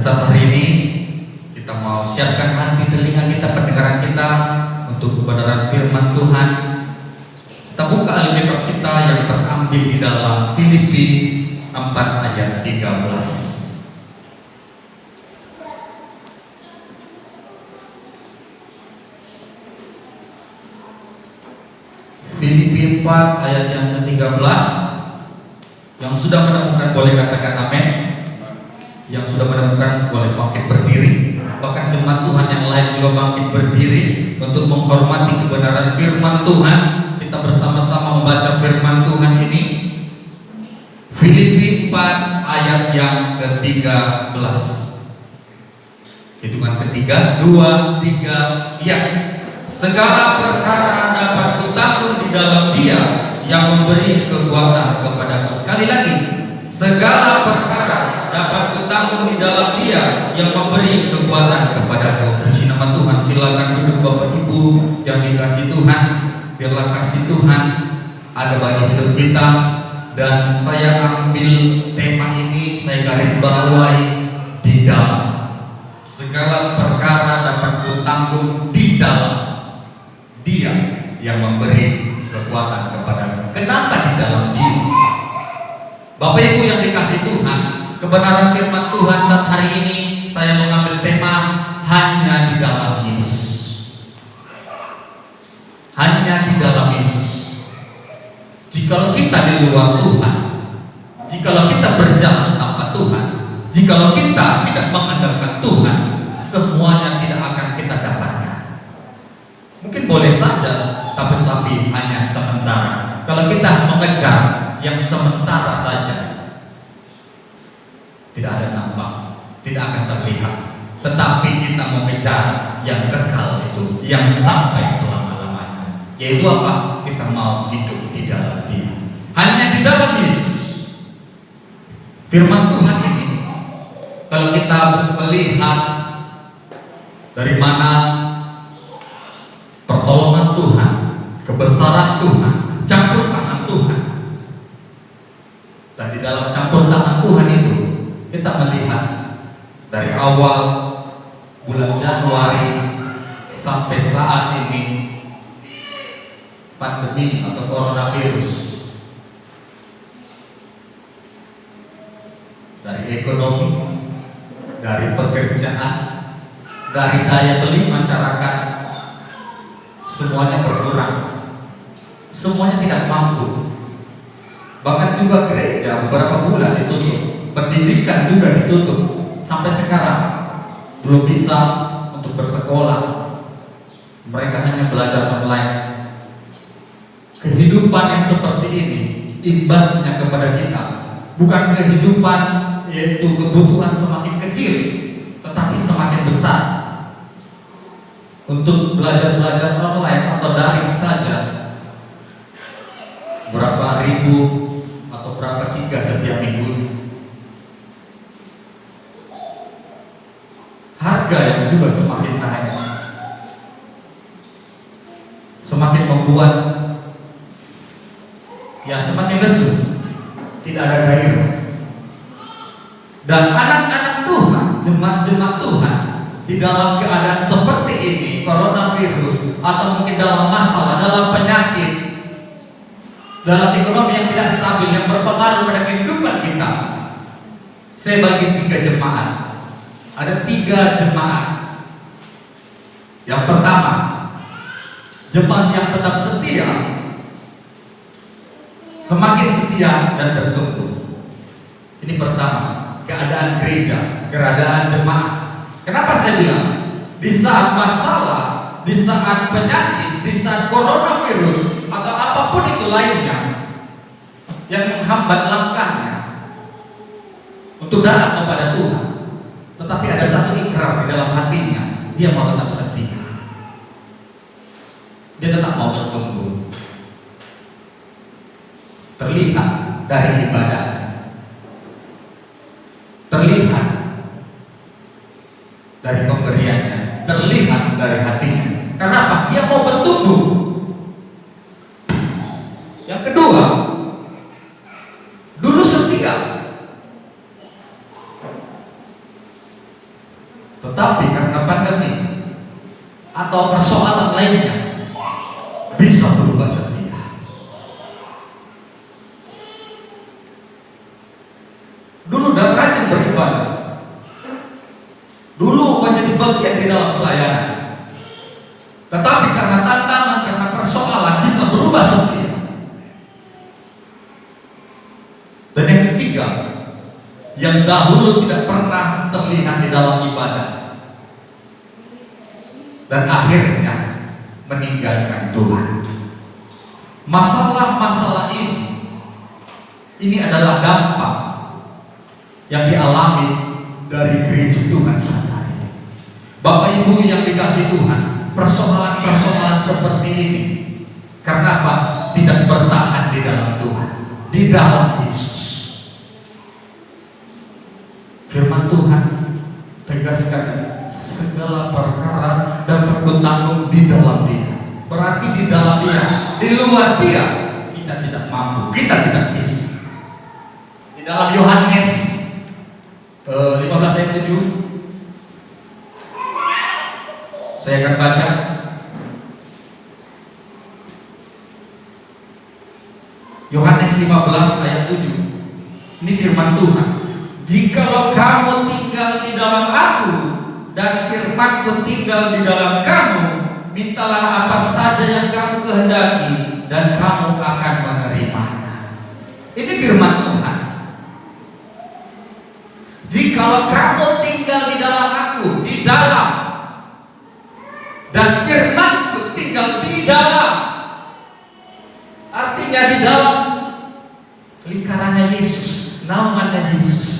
saat hari ini kita mau siapkan hati telinga kita, pendengaran kita untuk kebenaran firman Tuhan. Kita buka Alkitab kita yang terambil di dalam Filipi 4 ayat 13. Filipi 4 ayat yang ke-13. Yang sudah menemukan boleh katakan amin. Yang sudah menemukan boleh bangkit berdiri. Bahkan jemaat Tuhan yang lain juga bangkit berdiri untuk menghormati kebenaran firman Tuhan. Kita bersama-sama membaca firman Tuhan ini. Filipi 4 ayat yang ke-13. Hitungan ketiga, 2, 3, ya. Segala perkara dapat kutanggung di dalam Dia yang memberi kekuatan kepadaku. Sekali lagi, segala perkara dapat kutanggung di dalam Dia yang memberi kekuatan kepadaku. Puji nama Tuhan. Silakan duduk Bapak Ibu yang dikasih Tuhan. Biarlah kasih Tuhan ada bagi hidup kita. Dan saya ambil tema ini, saya garis bawahi di dalam. Segala perkara dapat kutanggung di dalam Dia yang memberi kekuatan kepadamu. Kenapa di dalam Dia? Bapak Ibu yang dikasih Tuhan, kebenaran firman Tuhan saat hari ini saya mengambil tema hanya di dalam Yesus. Hanya di dalam Yesus. Jikalau kita di luar Tuhan, jikalau kita berjalan tanpa Tuhan, jikalau kita tidak mengandalkan Tuhan, semuanya tidak akan kita dapatkan. Mungkin boleh saja, tapi hanya sementara. Kalau kita mengejar yang sementara saja, tidak ada nampak, tidak akan terlihat. Tetapi kita mengejar yang kekal itu, yang sampai selama-lamanya. Yaitu apa? Kita mau hidup di dalam Dia. Hanya di dalam Yesus. Firman Tuhan ini, kalau kita melihat dari mana pertolongan Tuhan, kebesaran Tuhan, campur tangan Tuhan. Dan di dalam campur tangan Tuhan itu kita melihat dari awal bulan Januari sampai saat ini pandemi atau coronavirus, dari ekonomi, dari pekerjaan, dari daya beli masyarakat, semuanya berkurang, semuanya tidak mampu. Bahkan juga gereja beberapa bulan ditutup, pendidikan juga ditutup, sampai sekarang belum bisa untuk bersekolah. Mereka hanya belajar online. Kehidupan yang seperti ini imbasnya kepada kita bukan kehidupan yaitu kebutuhan semakin kecil, tetapi semakin besar. Untuk belajar online atau daring saja berapa ribu atau berapa giga setiap minggunya. Harga yang juga semakin naik, semakin membuat semakin lesu, tidak ada gairah. Dan anak-anak Tuhan, jemaat-jemaat Tuhan di dalam keadaan seperti ini, coronavirus atau mungkin dalam masalah, dalam penyakit, dalam ekonomi yang tidak stabil yang berpengaruh pada kehidupan kita, saya bagi 3 jemaat. Ada 3 jemaat. Yang pertama, jemaat yang tetap setia, semakin setia dan bertumbuh. Ini pertama, keadaan gereja, keadaan jemaat. Kenapa saya bilang di saat masalah, di saat penyakit, di saat coronavirus atau apapun itu lainnya yang menghambat langkahnya untuk datang kepada Tuhan, tetapi ada satu ikrar di dalam hatinya, dia mau tetap setia, dia tetap mau bertumbuh. Terlihat dari ibadahnya, terlihat dari pemberiannya, terlihat dari hatinya. Kenapa? Dia mau bertumbuh. Yang kedua, dulu setia, atau persoalan lainnya bisa berubah setia. Dulu udah rajin beribadah, dulu menjadi bagian di dalam pelayanan, tetapi karena tantangan, karena persoalan bisa berubah setia. Dan yang ketiga, yang dahulu tidak pernah terlihat di dalam ibadah dan akhirnya meninggalkan Tuhan. Masalah-masalah ini adalah dampak yang dialami dari gereja Tuhan saat ini. Bapak Ibu yang dikasih Tuhan, persoalan-persoalan seperti ini karena apa? Tidak bertahan di dalam Tuhan, di dalam Yesus. Firman Tuhan tegaskan, segala perkara dapat bertanggung di dalam Dia. Berarti di dalam Dia, di luar Dia kita tidak mampu, kita tidak bisa. Di dalam Yohanes 15 ayat 7, saya akan baca. Yohanes 15 ayat 7. Ini firman Tuhan. Jikalau kamu tinggal di dalam Aku dan firman-Ku tinggal di dalam kamu, mintalah apa saja yang kamu kehendaki dan kamu akan menerimanya. Ini firman Tuhan. Jikalau kamu tinggal di dalam Aku, di dalam, dan firman-Ku tinggal di dalam, artinya di dalam lingkarannya Yesus, naungannya Yesus.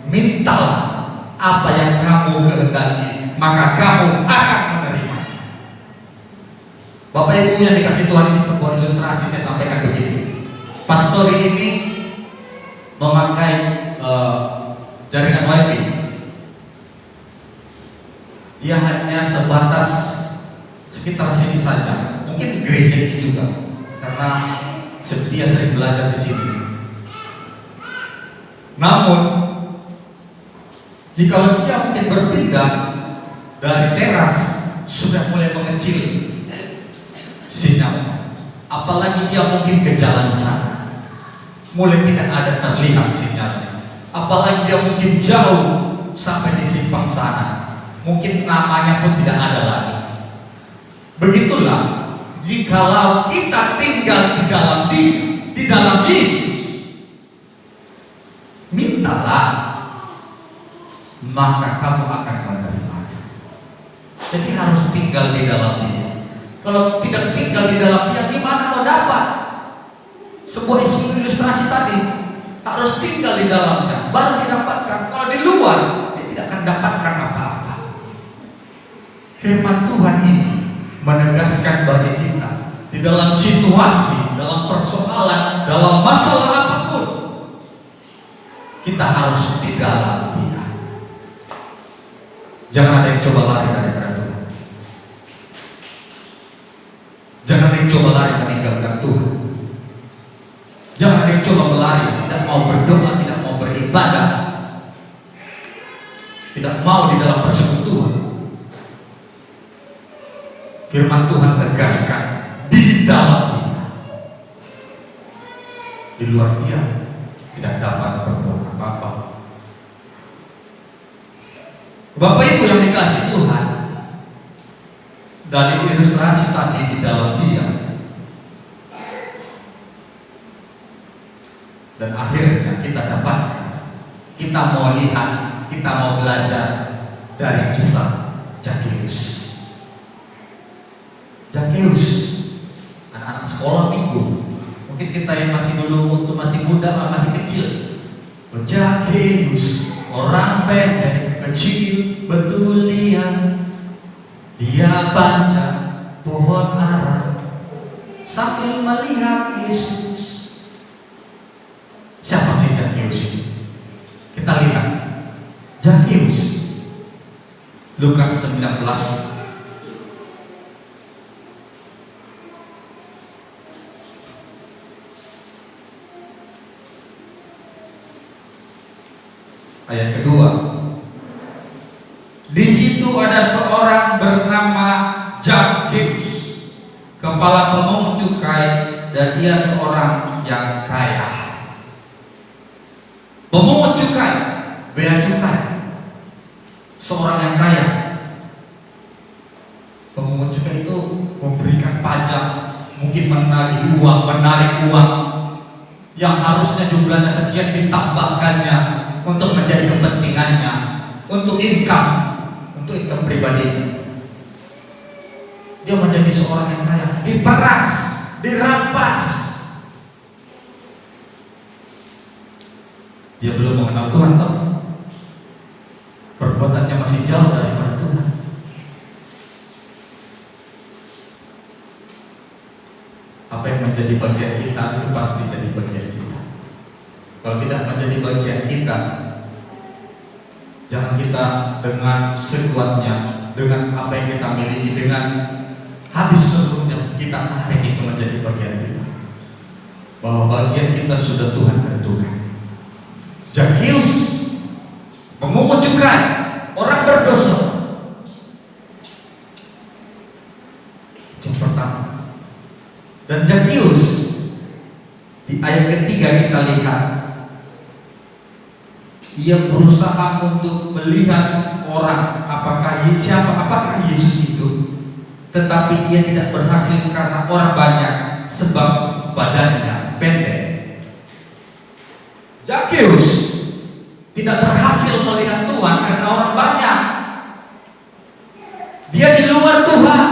Mintalah apa yang kamu kehendaki, maka kamu akan menerima. Bapak Ibu yang dikasih Tuhan, ini sebuah ilustrasi. Saya sampaikan begini. Pastori ini memakai jaringan wifi. Dia hanya sebatas sekitar sini saja. Mungkin gereja ini juga, karena dia sering belajar di sini. Namun jika dia mungkin berpindah dari teras, sudah mulai mengecil sinyalnya. Apalagi dia mungkin ke jalan sana, mulai tidak ada terlihat sinyalnya. Apalagi dia mungkin jauh sampai di simpang sana, mungkin namanya pun tidak ada lagi. Begitulah jikalau kita tinggal di dalam Dia, di dalam Yesus, mintalah maka kamu akan menerimanya. Jadi harus tinggal di dalam Dia. Kalau tidak tinggal di dalam Dia, gimana mau dapat? Sebuah ilustrasi tadi, harus tinggal di dalamnya baru didapatkan. Kalau di luar, dia tidak akan dapatkan apa-apa. Firman Tuhan ini menegaskan bagi kita, di dalam situasi, dalam persoalan, dalam masalah apapun, kita harus di dalam Dia. Jangan ada yang coba lari daripada Tuhan. Jangan ada yang coba lari meninggalkan Tuhan. Jangan ada yang coba berlari, tidak mau berdoa, tidak mau beribadah, tidak mau di dalam persekutuan. Firman Tuhan tegaskan, di dalam Dia. Di luar Dia tidak dapat berbuat apa-apa. Bapak Ibu yang dikasih Tuhan, dari ilustrasi tadi di dalam Dia, dan akhirnya kita dapatkan, kita mau lihat, kita mau belajar dari kisah Zakheus. Zakheus, anak-anak sekolah minggu, mungkin kita yang masih dulu waktu masih muda, masih kecil. Zakheus, orang pendek, kecil, betulian, dia baca pohon ara sambil melihat Yesus. Siapa sih Zakheus itu? Kita lihat Zakheus, Lukas 19 ayat kedua. Di situ ada seorang bernama Zakheus, kepala pemungut cukai, dan ia seorang yang kaya. Pemungut cukai, bea cukai, seorang yang kaya. Pemungut cukai itu memberikan pajak, mungkin menagih uang, menarik uang yang harusnya jumlahnya sekian, ditambahkannya untuk menjadi kepentingannya, untuk income pribadinya. Dia menjadi seorang yang kaya, diperas, dirampas. Dia belum mengenal Tuhan, toh perbuatannya masih jauh daripada Tuhan. Apa yang menjadi bagian kita itu pasti jadi bagian kita. Kalau tidak menjadi bagian kita, jangan kita dengan sekuatnya, dengan apa yang kita miliki, dengan habis seluruhnya kita tarik itu menjadi bagian kita. Bahwa bagian kita sudah Tuhan tentukan. Zakheus, pemungut cukai, orang berdosa. Yang pertama. Dan Zakheus di ayat ketiga kita lihat, ia berusaha untuk melihat orang apakah Yesus itu, tetapi ia tidak berhasil karena orang banyak, sebab badannya pendek. Zakheus tidak berhasil melihat Tuhan karena orang banyak. Dia di luar Tuhan.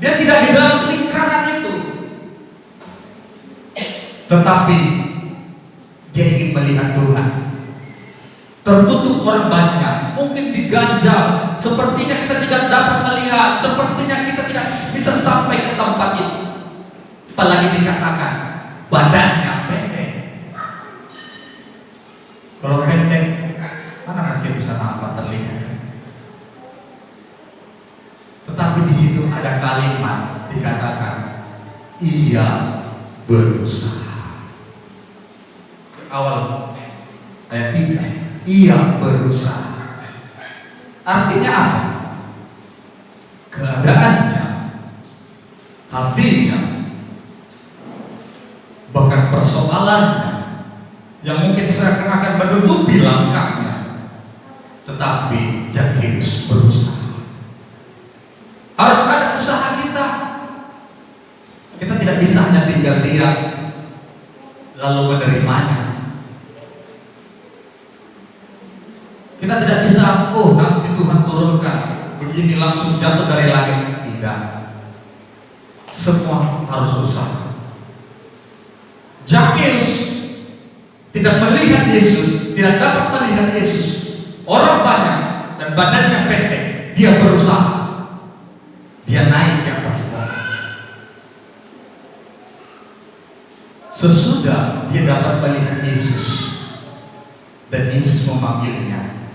Dia tidak di dalam lingkaran itu. Tetapi dia ingin melihat Tuhan. Tertutup orang banyak, mungkin diganjal, sepertinya kita tidak dapat melihat, sepertinya kita tidak bisa sampai ke tempat itu. Apalagi dikatakan badannya pendek. Kalau pendek, mana mungkin bisa nampak terlihat. Tetapi di situ ada kalimat dikatakan ia berusaha. Awal ayat 3, ia berusaha. Artinya apa? Keadaannya, hatinya, bahkan persoalannya yang mungkin seakan-akan menutupi langkahnya, tetapi Zakheus berusaha. Harus ada usaha kita. Kita tidak bisa hanya tinggal diam lalu menerimanya. Kita tidak bisa, oh nanti Tuhan turunkan begini langsung jatuh dari langit. Tidak. Semua harus usaha. Zakheus tidak melihat Yesus, tidak dapat melihat Yesus. Orang banyak dan badannya pendek. Dia berusaha. Dia naik ke atas pohon. Sesudah dia dapat melihat Yesus dan Yesus memanggilnya,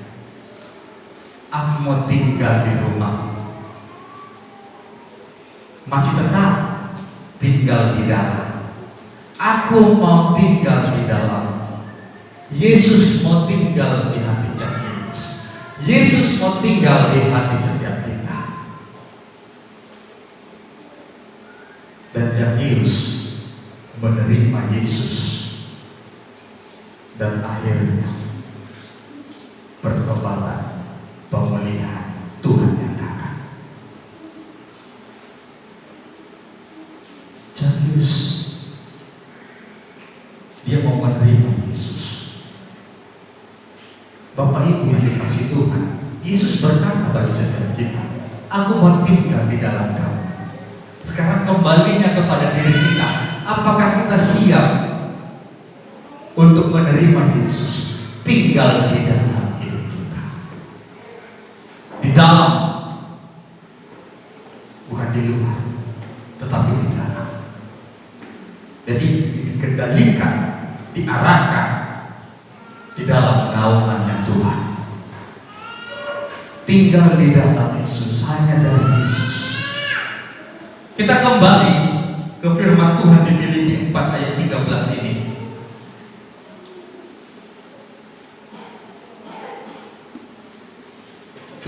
aku mau tinggal di rumah. Masih tetap tinggal di dalam. Aku mau tinggal di dalam. Yesus mau tinggal di hati Zakheus. Yesus mau tinggal di hati setiap kita. Dan Zakheus menerima Yesus, dan akhirnya pertobatan, pemulihan Tuhan nyatakan. Zakheus dia mau menerima Yesus. Bapak Ibu yang dikasihi Tuhan, Yesus berkata bagi setiap kita, aku mau tinggal di dalam kamu. Sekarang kembalinya kepada diri kita. Apakah kita siap untuk menerima Yesus tinggal di dalam hidup kita? Di dalam, bukan di luar, tetapi di dalam. Jadi dikendalikan, diarahkan di dalam naungannya Tuhan. Tinggal di dalam Yesus, hanya dari Yesus. Kita kembali ke firman Tuhan di Filipi 4 ayat 13 ini.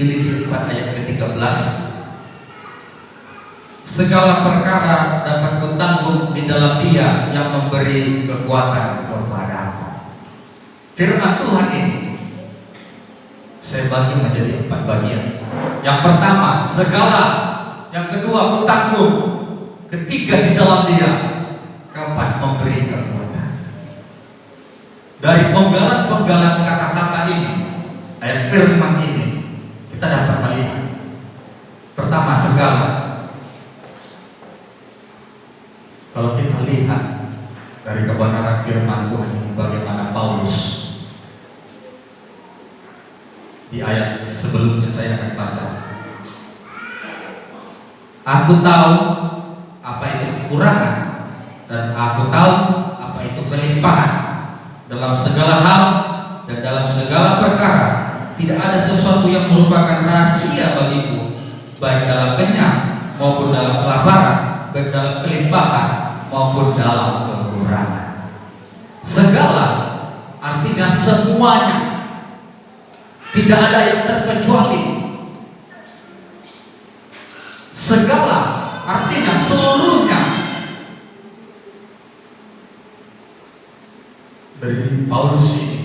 Filipi 4 ayat ke-13. Segala perkara dapat kutanggung di dalam Dia yang memberi kekuatan kepadaku. Firman Tuhan ini saya bagi menjadi 4 bagian. Yang pertama, segala. Yang kedua, kutanggung. Ketiga, di dalam Dia kapan memberi kekuatan. Dari penggalan-penggalan kata-kata ini, ayat firman ini, kita dapat melihat. Pertama, segala. Kalau kita lihat dari kebenaran firman Tuhan ini, bagaimana Paulus di ayat sebelumnya saya akan baca. Aku tahu apa itu kekurangan dan aku tahu apa itu kelimpahan. Dalam segala hal dan dalam segala perkara tidak ada sesuatu yang merupakan rahasia bagiku, baik dalam kenyang maupun dalam kelaparan, baik dalam kelimpahan maupun dalam kekurangan. Segala artinya semuanya, tidak ada yang terkecuali. Segala artinya seluruhnya. Dari Paulus ini,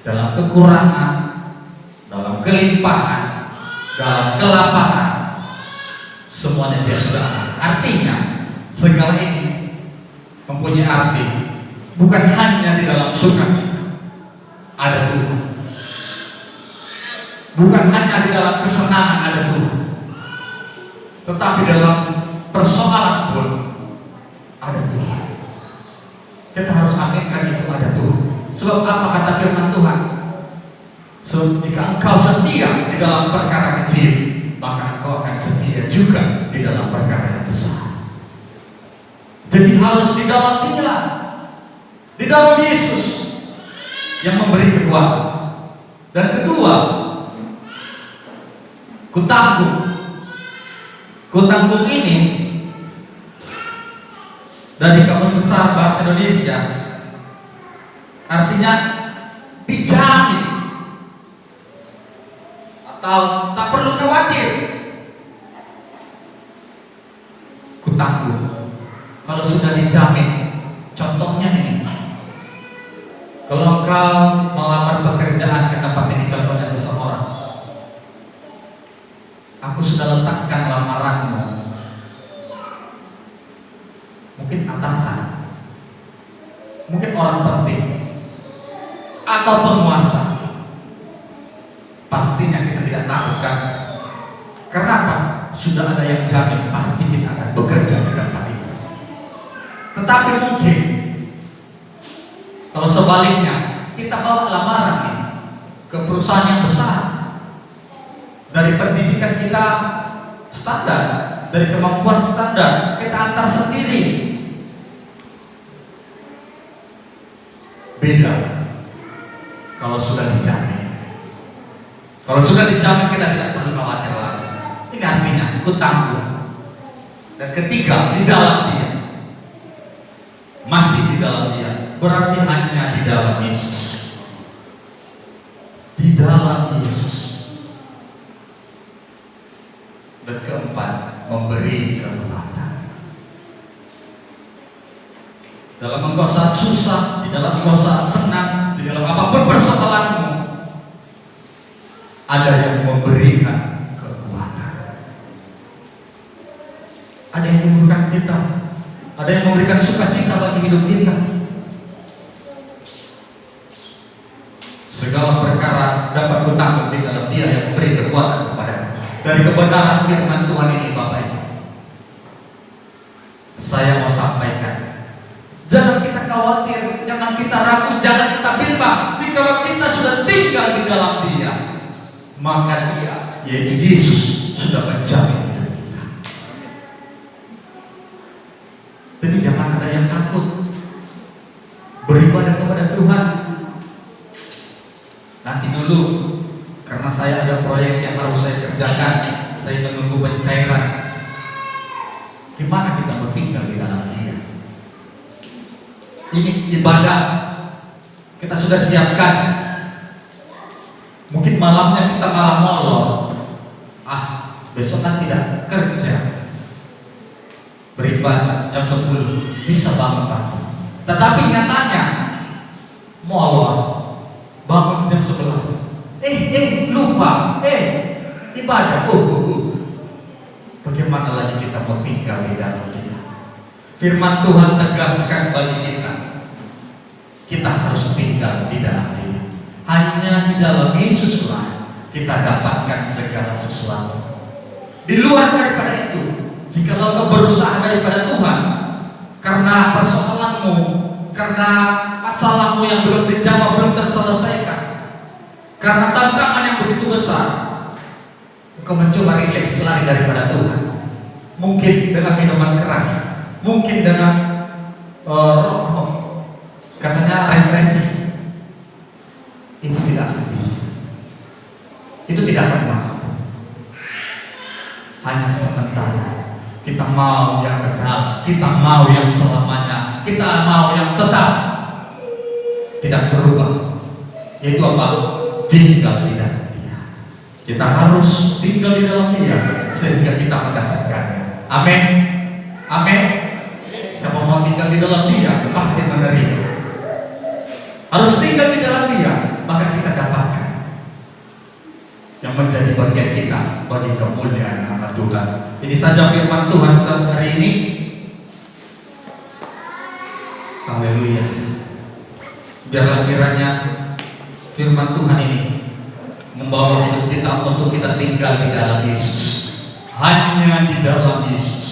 dalam kekurangan, dalam kelimpahan, dalam kelaparan, semuanya dia sudah ada. Artinya segala ini mempunyai arti, bukan hanya di dalam sukacita ada Tuhan, bukan hanya di dalam kesenangan ada Tuhan, tetapi dalam persoalan pun ada Tuhan. Kita harus aminkan itu ada Tuhan. Sebab apa kata firman Tuhan? So, jika engkau setia di dalam perkara kecil, maka engkau akan setia juga di dalam perkara yang besar. Jadi harus di dalam Dia, di dalam Yesus yang memberi kekuatan. Dan kedua, kutanggung. Kutanggung ini dari Kamus Besar Bahasa Indonesia artinya dijamin atau tak perlu khawatir. Kutanggung kalau sudah dijamin. Contohnya ini, kalau engkau melamar pekerjaan ke tempat ini, contohnya seseorang, aku sudah letakkan lamaranmu, mungkin atasan, mungkin orang penting, atau penguasa. Pastinya kita tidak takut kan? Kenapa? Sudah ada yang jamin pasti kita akan bekerja di tempat itu. Tetapi mungkin kalau sebaliknya kita bawa lamaran nih ke perusahaan yang besar, dari pendidikan kita standar, dari kemampuan standar, kita antar sendiri. Beda kalau sudah dijamin. Kalau sudah dijamin kita tidak perlu khawatir lagi. Ini artinya kutanggung. Dan ketiga, di dalam Dia. Masih di dalam Dia, berarti hanya di dalam Yesus. Di dalam Yesus. Dan keempat, memberi kekuatan. Dalam engkau saat susah, di dalam engkau saat senang, di dalam apapun persoalanmu, ada yang memberikan kekuatan. Ada yang memberikan kita, ada yang memberikan sukacita bagi hidup kita. Segala perkara dapat kutanggung di dalam Dia yang memberi kekuatan kepadaku. Dari kebenaran firman Tuhan ini, Bapak Ibu, saya mau sampaikan, jangan kita khawatir, jangan kita ragu, jangan kita bimbang. Jika kita sudah tinggal di dalam Dia, maka Dia, yaitu Yesus, sudah menjamin hidup kita. Jadi jangan ada yang takut beribadah kepada Tuhan. Nanti dulu, karena saya ada proyek yang harus saya kerjakan, saya menunggu pencairan. Gimana kita bertinggal di dalam Dia? Ini ibadah kita sudah siapkan. Mungkin malamnya kita malah molor, besok kan tidak kerja, beribadah jam 10, bisa bangun pagi. Tetapi nyatanya molor, bangun jam 11, lupa, ibadah. Bagaimana lagi kita mau tinggal di dalam Dia? Firman Tuhan tegaskan bagi kita harus tinggal di dalam Dia. Hanya di dalam Yesuslah kita dapatkan segala sesuatu. Di luar daripada itu, jika kau berusaha daripada Tuhan, karena persoalanmu, karena masalahmu yang belum dijawab, belum terselesaikan, karena tantangan yang begitu besar, kau mencoba rileks, lari daripada Tuhan. Mungkin dengan minuman keras, mungkin dengan rokok, katanya represi. Itu tidak akan bisa. Itu tidak akan mampu. Hanya sementara. Kita mau yang kekal, kita mau yang selamanya, kita mau yang tetap, tidak berubah. Yaitu apa? Tinggal di dalam Dia. Kita harus tinggal di dalam Dia sehingga kita mendapatkannya. Amin. Amin. Siapa mau tinggal di dalam Dia pasti menerima. Harus tinggal di dalam Dia, maka kita dapatkan yang menjadi bagian kita bagi kemuliaan nama Tuhan. Ini saja firman Tuhan hari ini. Haleluya. Biarlah kiranya firman Tuhan ini membawa hidup kita untuk kita tinggal di dalam Yesus. Hanya di dalam Yesus.